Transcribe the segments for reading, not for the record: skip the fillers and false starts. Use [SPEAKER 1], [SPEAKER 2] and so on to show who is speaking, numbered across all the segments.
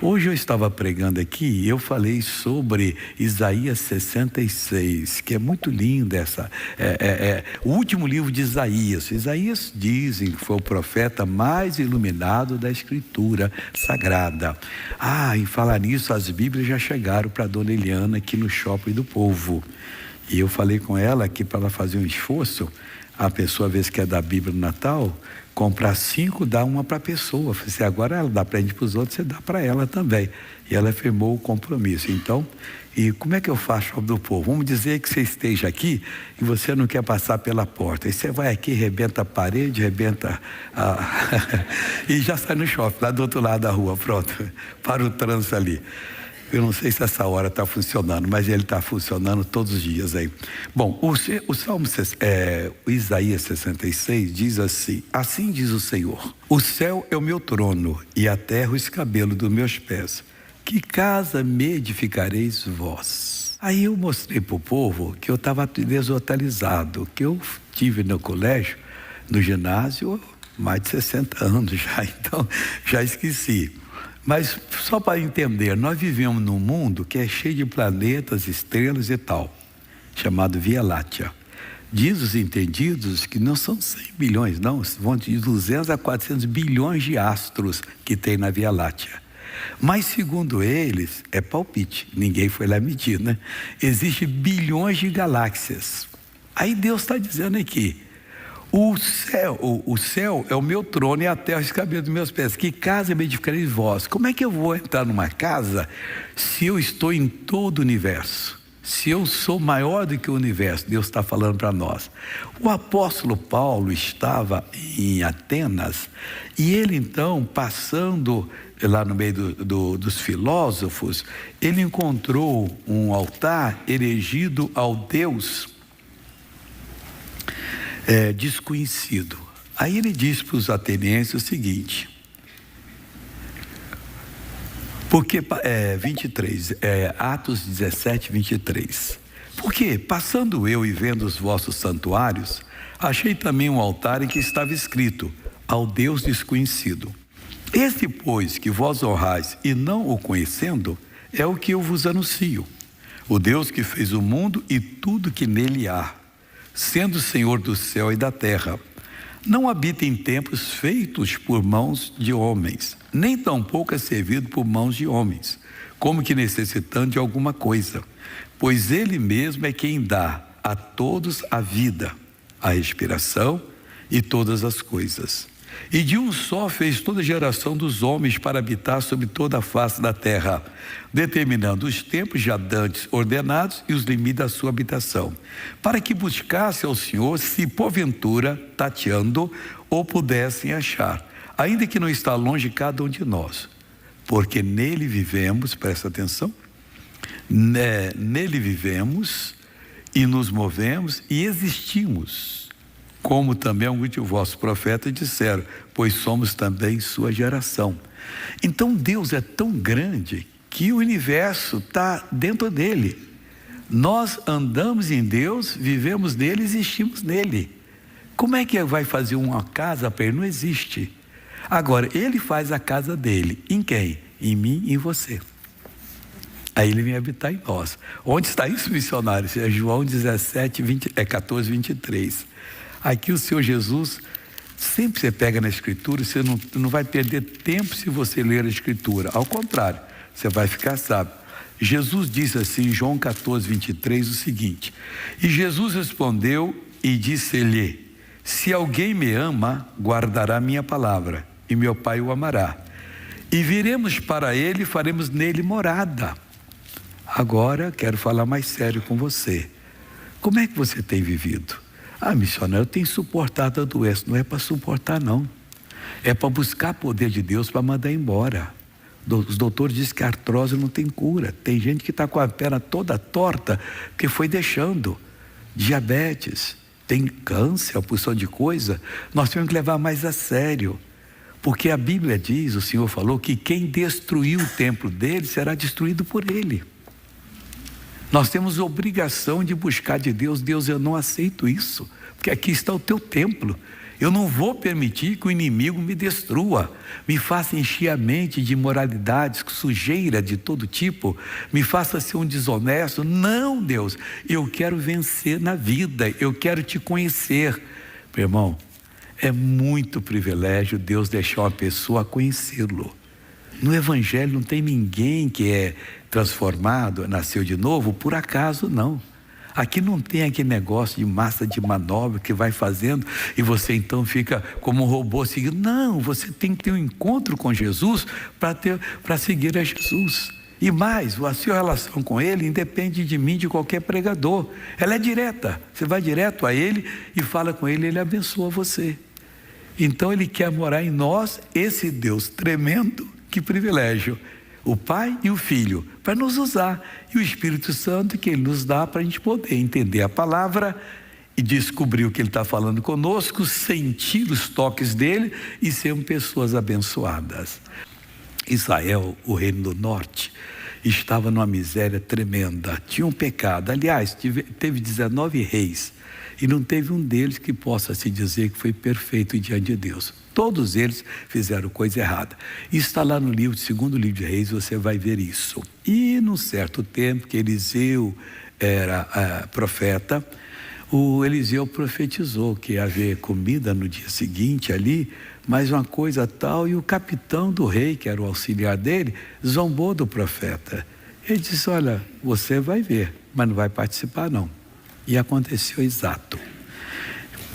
[SPEAKER 1] Hoje eu estava pregando aqui e eu falei sobre Isaías 66, que é muito linda o último livro de Isaías. Isaías dizem que foi o profeta mais iluminado da Escritura Sagrada. Em falar nisso, as Bíblias já chegaram para a dona Eliana aqui no Shopping do Povo. E eu falei com ela que para ela fazer um esforço, a pessoa, às vezes, que é da Bíblia no Natal, comprar 5, dá uma para a pessoa. Se agora ela dá para os outros, você dá para ela também. E ela firmou o compromisso. Então, e como é que eu faço do povo? Vamos dizer que você esteja aqui e você não quer passar pela porta. E você vai aqui, rebenta a parede, e já sai no shopping, lá do outro lado da rua, pronto, para o trânsito ali. Eu não sei se essa hora está funcionando, mas ele está funcionando todos os dias aí. Bom, o Salmo Isaías 66 diz assim: assim diz o Senhor: o céu é o meu trono e a terra o escabelo dos meus pés. Que casa me edificareis vós? Aí eu mostrei para o povo que eu estava desatualizado, que eu tive no colégio, no ginásio, mais de 60 anos já, então já esqueci. Mas só para entender, nós vivemos num mundo que é cheio de planetas, estrelas e tal, chamado Via Láctea. Diz os entendidos que não são 100 bilhões, não, vão de 200 a 400 bilhões de astros que tem na Via Láctea. Mas segundo eles, é palpite, ninguém foi lá medir, né? Existem bilhões de galáxias. Aí Deus está dizendo aqui: o céu é o meu trono e a terra os cabelos dos meus pés. Que casa me edificareis vós? Como é que eu vou entrar numa casa se eu estou em todo o universo? Se eu sou maior do que o universo? Deus está falando para nós. O apóstolo Paulo estava em Atenas e ele então, passando lá no meio dos filósofos, ele encontrou um altar erigido ao Deus desconhecido. Aí ele diz para os atenienses o seguinte, porque 23, Atos 17, 23. Porque passando eu e vendo os vossos santuários, achei também um altar em que estava escrito: ao Deus desconhecido. Este, pois, que vós honrais e não o conhecendo, é o que eu vos anuncio: o Deus que fez o mundo e tudo que nele há, sendo Senhor do céu e da terra, não habita em templos feitos por mãos de homens, nem tampouco é servido por mãos de homens, como que necessitando de alguma coisa, pois Ele mesmo é quem dá a todos a vida, a respiração e todas as coisas. E de um só fez toda a geração dos homens para habitar sobre toda a face da terra, determinando os tempos já dantes ordenados e os limites da sua habitação, para que buscasse ao Senhor, se porventura, tateando, ou pudessem achar, ainda que não está longe cada um de nós, porque nele vivemos, presta atenção, nele vivemos e nos movemos e existimos, como também alguns de vossos profetas disseram, pois somos também sua geração. Então Deus é tão grande que o universo está dentro dele. Nós andamos em Deus, vivemos nele, existimos nele. Como é que vai fazer uma casa para ele? Não existe. Agora, ele faz a casa dele. Em quem? Em mim e em você. Aí ele vem habitar em nós. Onde está isso, missionário? É João 14, 23. Aqui o Senhor Jesus, sempre você pega na Escritura, você não vai perder tempo se você ler a Escritura. Ao contrário, você vai ficar sábio. Jesus disse assim em João 14, 23 o seguinte: e Jesus respondeu e disse-lhe: se alguém me ama, guardará minha palavra, e meu Pai o amará. E viremos para ele e faremos nele morada. Agora quero falar mais sério com você. Como é que você tem vivido? Missionário, eu tenho suportado a doença. Não é para suportar, não. É para buscar poder de Deus para mandar embora. Os doutores dizem que a artrose não tem cura. Tem gente que está com a perna toda torta porque foi deixando. Diabetes, tem câncer, a porção de coisa. Nós temos que levar mais a sério. Porque a Bíblia diz, o Senhor falou, que quem destruiu o templo dele será destruído por ele. Nós temos obrigação de buscar de Deus. Deus, eu não aceito isso, porque aqui está o teu templo. Eu não vou permitir que o inimigo me destrua, me faça encher a mente de imoralidades, sujeira de todo tipo, me faça ser um desonesto. Não, Deus, eu quero vencer na vida, eu quero te conhecer. Meu irmão, é muito privilégio Deus deixar uma pessoa conhecê-lo. No Evangelho não tem ninguém que é transformado, nasceu de novo, por acaso não. Aqui não tem aquele negócio de massa de manobra que vai fazendo e você fica como um robô seguindo. Não, você tem que ter um encontro com Jesus para seguir a Jesus. E mais, a sua relação com Ele independe de mim, de qualquer pregador. Ela é direta. Você vai direto a Ele e fala com Ele, Ele abençoa você. Então Ele quer morar em nós, esse Deus tremendo, que privilégio. O Pai e o Filho, para nos usar, e o Espírito Santo que Ele nos dá para a gente poder entender a palavra e descobrir o que Ele está falando conosco, sentir os toques dEle e sermos pessoas abençoadas. Israel, o reino do norte, estava numa miséria tremenda, tinha um pecado. Aliás, teve 19 reis e não teve um deles que possa se dizer que foi perfeito diante de Deus. Todos eles fizeram coisa errada. Isso está lá no livro, segundo livro de Reis, você vai ver isso. E num certo tempo que Eliseu era profeta, o Eliseu profetizou que ia haver comida no dia seguinte ali, mas uma coisa tal, e o capitão do rei, que era o auxiliar dele, zombou do profeta. Ele disse, olha, você vai ver, mas não vai participar não. E aconteceu exato.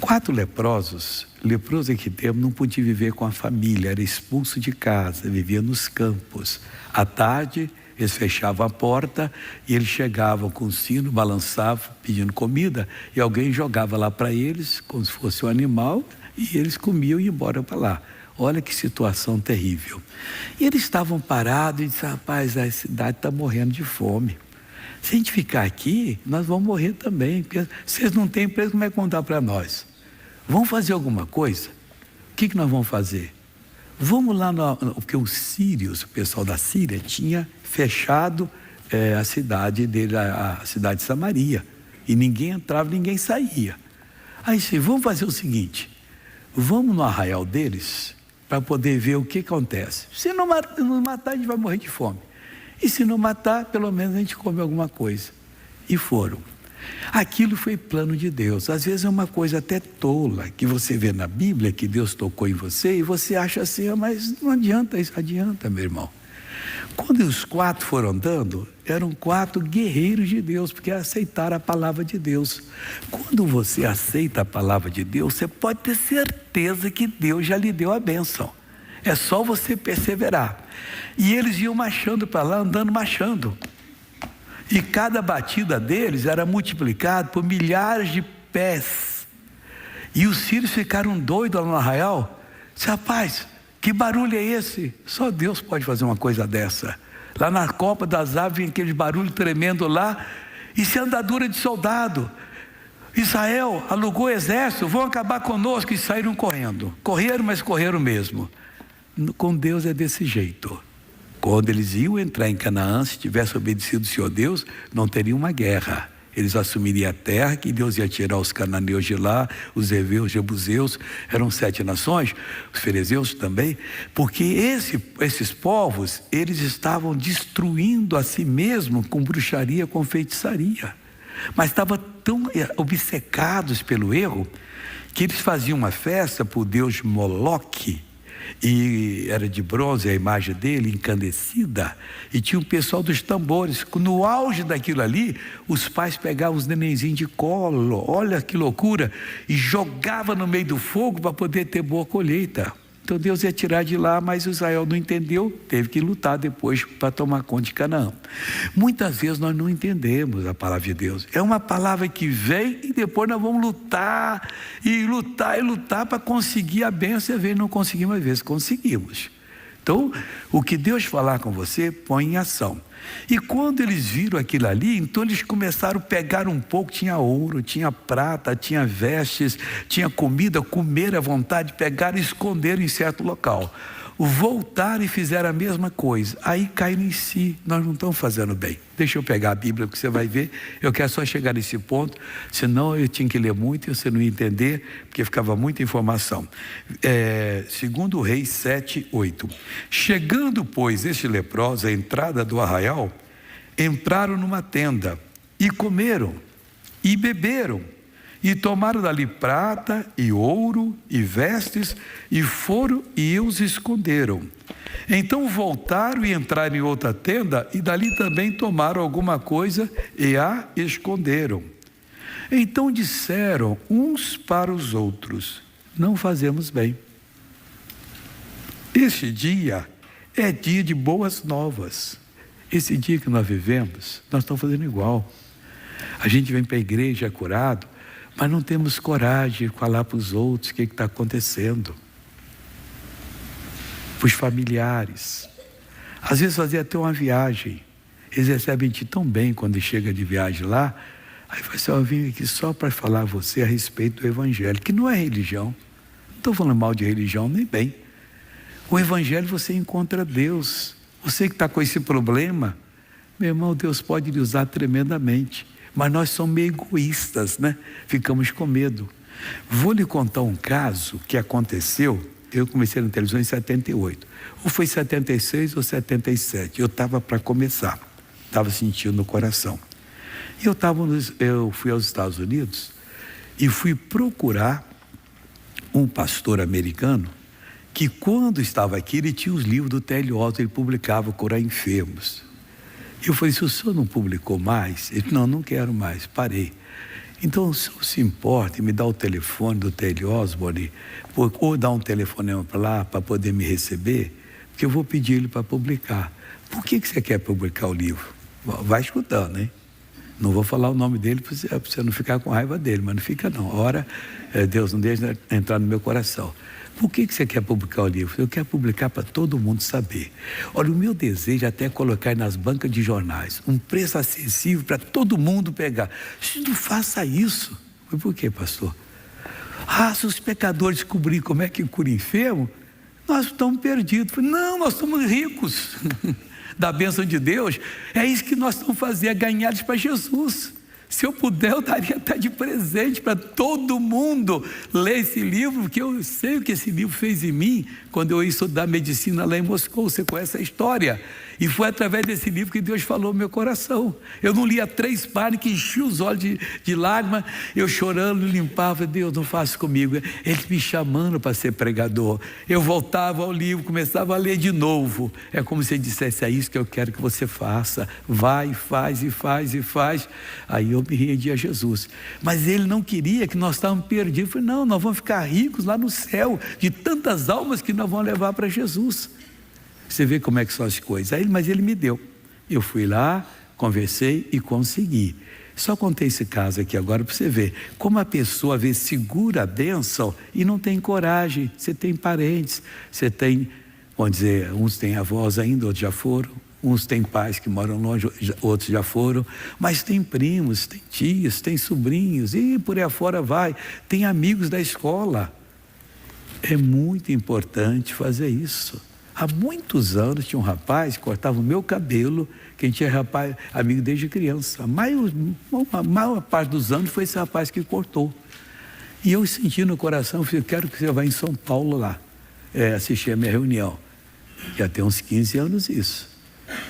[SPEAKER 1] 4 leprosos, leproso aqui temos, não podia viver com a família, era expulso de casa, vivia nos campos. À tarde, eles fechavam a porta e eles chegavam com o sino, balançavam, pedindo comida, e alguém jogava lá para eles, como se fosse um animal, e eles comiam e iam embora para lá. Olha que situação terrível. E eles estavam parados e disseram, rapaz, a cidade está morrendo de fome. Se a gente ficar aqui, nós vamos morrer também, porque se eles não têm emprego, como é que vão dar para nós? Vamos fazer alguma coisa? O que nós vamos fazer? Vamos lá, porque os sírios, o pessoal da Síria, tinha fechado a cidade dele, a cidade de Samaria. E ninguém entrava, ninguém saía. Aí sim, vamos fazer o seguinte, vamos no arraial deles, para poder ver o que acontece. Se não matar, a gente vai morrer de fome. E se não matar, pelo menos a gente come alguma coisa. E foram. Aquilo foi plano de Deus. Às vezes é uma coisa até tola, que você vê na Bíblia, que Deus tocou em você, e você acha assim, mas não adianta isso. Adianta, meu irmão. Quando os 4 foram andando, eram 4 guerreiros de Deus, porque aceitaram a palavra de Deus. Quando você aceita a palavra de Deus, você pode ter certeza que Deus já lhe deu a bênção. É só você perseverar. E eles iam marchando para lá, andando, marchando. E cada batida deles era multiplicado por milhares de pés. E os sírios ficaram doidos lá no arraial. Disse, rapaz, que barulho é esse? Só Deus pode fazer uma coisa dessa. Lá na copa das aves, vem aquele barulho tremendo lá. Isso é andadura de soldado. Israel alugou exército, vão acabar conosco. E saíram correndo. Correram, mas correram mesmo. Com Deus é desse jeito. Quando eles iam entrar em Canaã, se tivesse obedecido o Senhor Deus, não teria uma guerra. Eles assumiriam a terra, que Deus ia tirar os cananeus de lá, os heveus, jebuseus, eram 7 nações, os ferezeus também, porque esses povos, eles estavam destruindo a si mesmo com bruxaria, com feitiçaria. Mas estavam tão obcecados pelo erro, que eles faziam uma festa para o deus Moloque, e era de bronze a imagem dele, incandescida, e tinha o pessoal dos tambores. No auge daquilo ali, os pais pegavam os nenenzinhos de colo, olha que loucura, e jogavam no meio do fogo para poder ter boa colheita. Então Deus ia tirar de lá, mas Israel não entendeu, teve que lutar depois para tomar conta de Canaã. Muitas vezes nós não entendemos a palavra de Deus. É uma palavra que vem e depois nós vamos lutar e lutar e lutar para conseguir a bênção. E às vezes não conseguimos, às vezes conseguimos. Então, o que Deus falar com você, põe em ação. E quando eles viram aquilo ali, então eles começaram a pegar um pouco, tinha ouro, tinha prata, tinha vestes, tinha comida, comer à vontade, pegaram e esconderam em certo local. voltaram e fizeram a mesma coisa. Aí caíram em si, nós não estamos fazendo bem. Deixa eu pegar a Bíblia, que você vai ver. Eu quero só chegar nesse ponto, senão eu tinha que ler muito e você não ia entender, porque ficava muita informação. 2 Reis 7:8. Chegando, pois, estes leprosos à entrada do arraial, entraram numa tenda e comeram e beberam. E tomaram dali prata e ouro e vestes, e foram e os esconderam. Então voltaram e entraram em outra tenda, e dali também tomaram alguma coisa e a esconderam. Então disseram uns para os outros: não fazemos bem. Este dia é dia de boas novas. Esse dia que nós vivemos, nós estamos fazendo igual. A gente vem para a igreja curado, mas não temos coragem de falar para os outros o que está acontecendo. Para os familiares. Às vezes fazer até uma viagem. Eles recebem de tão bem quando chega de viagem lá. Aí fala assim: eu vim aqui só para falar a você a respeito do Evangelho, que não é religião. Não estou falando mal de religião, nem bem. O Evangelho você encontra Deus. Você que está com esse problema, meu irmão, Deus pode lhe usar tremendamente. Mas nós somos meio egoístas, né? Ficamos com medo. Vou lhe contar um caso que aconteceu. Eu comecei na televisão em 78. Ou foi 76 ou 77. Eu estava para começar. Estava sentindo no coração. E eu fui aos Estados Unidos e fui procurar um pastor americano que, quando estava aqui, ele tinha os livros do T.L. Osborne, ele publicava Curar Enfermos. Eu falei: se o senhor não publicou mais? Ele disse: não quero mais, parei. Então, o senhor se importa em me dar o telefone do T.L. Osborne, ou dar um telefonema para lá, para poder me receber? Porque eu vou pedir ele para publicar. Por que você quer publicar o livro? Vai escutando, hein? Não vou falar o nome dele para você não ficar com raiva dele, mas não fica não. Ora, Deus não deixa entrar no meu coração. Por que você quer publicar o livro? Eu quero publicar para todo mundo saber. Olha, o meu desejo é até colocar nas bancas de jornais um preço acessível para todo mundo pegar. Não faça isso. Mas por quê, pastor? Se os pecadores descobrirem como é que cura enfermo, nós estamos perdidos. Não, nós somos ricos da bênção de Deus. É isso que nós estamos fazendo, é ganhar para Jesus. Se eu puder, eu daria até de presente para todo mundo ler esse livro, porque eu sei o que esse livro fez em mim quando eu ia estudar medicina lá em Moscou. Você conhece a história? E foi através desse livro que Deus falou no meu coração. Eu não lia 3 páginas, que enchia os olhos de lágrimas, eu chorando, limpava. Deus, não faça comigo. Ele me chamando para ser pregador. Eu voltava ao livro, começava a ler de novo. É como se ele dissesse: é isso que eu quero que você faça. Vai, faz e faz e faz. Aí eu me rendi a Jesus. Mas ele não queria, que nós estávamos perdidos. Eu falei: não, nós vamos ficar ricos lá no céu, de tantas almas que nós vamos levar para Jesus. Você vê como é que são as coisas. Mas ele me deu. Eu fui lá, conversei e consegui. Só contei esse caso aqui agora para você ver como a pessoa, às vezes, segura a bênção e não tem coragem. Você tem parentes, você tem, vamos dizer, uns têm avós ainda, outros já foram. Uns têm pais que moram longe, outros já foram. Mas tem primos, tem tias, tem sobrinhos, e por aí afora vai. Tem amigos da escola. É muito importante fazer isso. Há muitos anos tinha um rapaz que cortava o meu cabelo, que a gente é amigo desde criança. A maior parte dos anos foi esse rapaz que cortou. E eu senti no coração: eu falei: quero que você vá em São Paulo lá, assistir a minha reunião. Já tem uns 15 anos isso.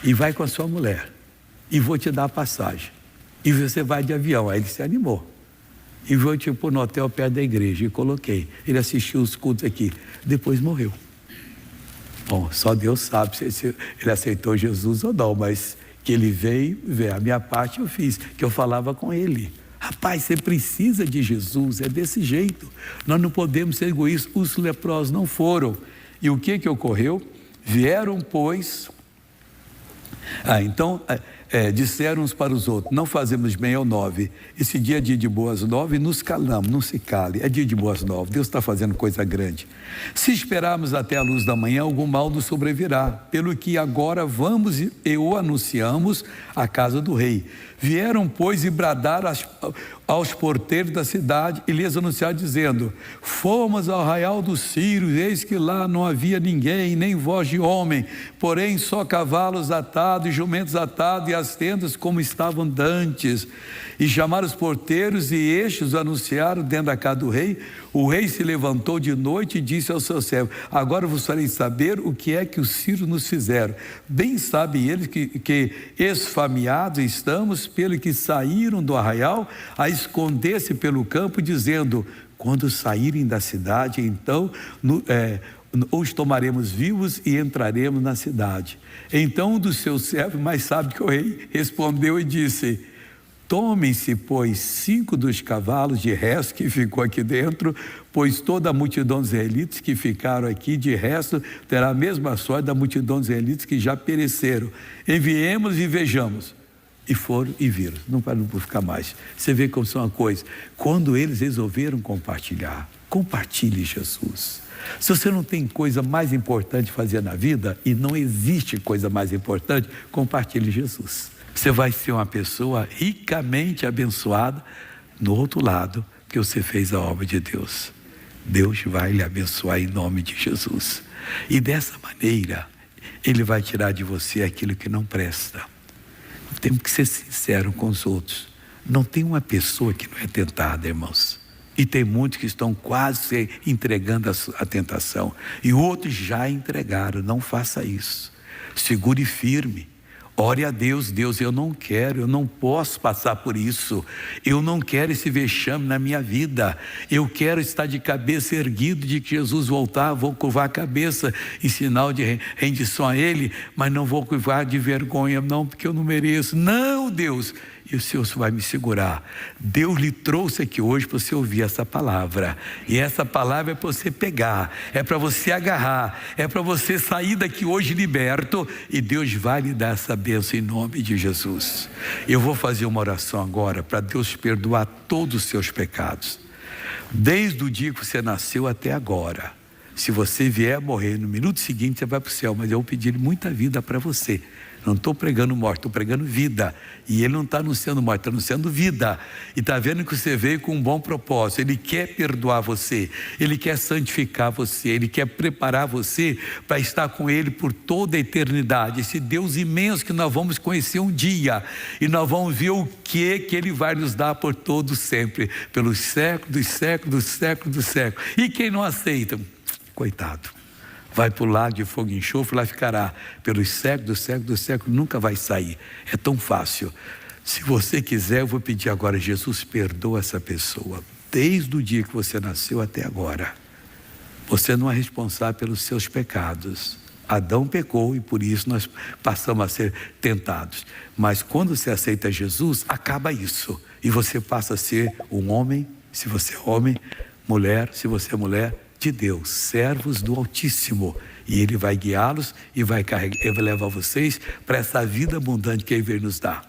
[SPEAKER 1] E vai com a sua mulher. E vou te dar a passagem. E você vai de avião. Aí ele se animou. E vou te pôr no hotel perto da igreja. E coloquei. Ele assistiu os cultos aqui. Depois morreu. Bom, só Deus sabe se ele aceitou Jesus ou não, mas que ele veio, a minha parte eu fiz, que eu falava com ele. Rapaz, você precisa de Jesus, é desse jeito. Nós não podemos ser egoístas. Os leprosos não foram. E o que ocorreu? Vieram, pois, Então, disseram uns para os outros: não fazemos bem ao 9. Esse dia é dia de boas novas e nos calamos, não se cale. É dia de boas novas, Deus está fazendo coisa grande. Se esperarmos até a luz da manhã, algum mal nos sobrevirá. Pelo que agora vamos e o anunciamos à casa do rei. Vieram, pois, e bradaram aos porteiros da cidade e lhes anunciaram, dizendo: fomos ao arraial dos Sírios, eis que lá não havia ninguém, nem voz de homem, porém só cavalos atados e jumentos atados, e as tendas como estavam dantes. E chamaram os porteiros, e estes anunciaram dentro da casa do rei. O rei se levantou de noite e disse ao seu servo: agora vos farei saber o que é que os sírios nos fizeram. Bem sabem eles que esfameados estamos, pelo que saíram do arraial a esconder-se pelo campo, dizendo: quando saírem da cidade, então os tomaremos vivos e entraremos na cidade. Então um dos seus servos, mais sábio que o rei, respondeu e disse: tomem-se, pois, 5 dos cavalos de resto que ficou aqui dentro, pois toda a multidão dos israelitas que ficaram aqui de resto terá a mesma sorte da multidão dos israelitas que já pereceram. Enviemos e vejamos. E foram e viram, não para não ficar mais. Você vê como são uma coisa. Quando eles resolveram compartilhar, compartilhe Jesus. Se você não tem coisa mais importante fazer na vida, e não existe coisa mais importante, compartilhe Jesus. Você vai ser uma pessoa ricamente abençoada no outro lado, porque você fez a obra de Deus. Deus vai lhe abençoar em nome de Jesus. E dessa maneira, Ele vai tirar de você aquilo que não presta. Temos que ser sinceros com os outros. Não tem uma pessoa que não é tentada, irmãos. E tem muitos que estão quase se entregando à tentação. E outros já entregaram. Não faça isso. Segure firme. Ore a Deus: Deus, eu não posso passar por isso, eu não quero esse vexame na minha vida, eu quero estar de cabeça erguido, de que Jesus voltar, vou curvar a cabeça em sinal de rendição a Ele, mas não vou curvar de vergonha, não, porque eu não mereço. Não, Deus, e o Senhor vai me segurar. Deus lhe trouxe aqui hoje para você ouvir essa palavra, e essa palavra é para você pegar, é para você agarrar, é para você sair daqui hoje liberto, e Deus vai lhe dar essa bênção em nome de Jesus. Eu vou fazer uma oração agora para Deus perdoar todos os seus pecados, desde o dia que você nasceu até agora. Se você vier a morrer no minuto seguinte, você vai para o céu, mas eu vou pedir muita vida para você. Não estou pregando morte, estou pregando vida. E Ele não está anunciando morte, está anunciando vida. E está vendo que você veio com um bom propósito. Ele quer perdoar você, Ele quer santificar você, Ele quer preparar você para estar com Ele por toda a eternidade. Esse Deus imenso que nós vamos conhecer um dia, e nós vamos ver o que Ele vai nos dar por todo sempre, pelos séculos dos séculos dos séculos dos séculos. E quem não aceita, coitado, vai para o lago de fogo e enxofre, lá ficará pelos séculos dos séculos dos séculos, nunca vai sair. É tão fácil. Se você quiser, eu vou pedir agora: Jesus, perdoa essa pessoa, desde o dia que você nasceu até agora. Você não é responsável pelos seus pecados. Adão pecou e por isso nós passamos a ser tentados. Mas quando você aceita Jesus, acaba isso, e você passa a ser um homem, se você é homem, mulher, se você é mulher, de Deus, servos do Altíssimo, e Ele vai guiá-los e vai levar vocês para essa vida abundante que Ele veio nos dar.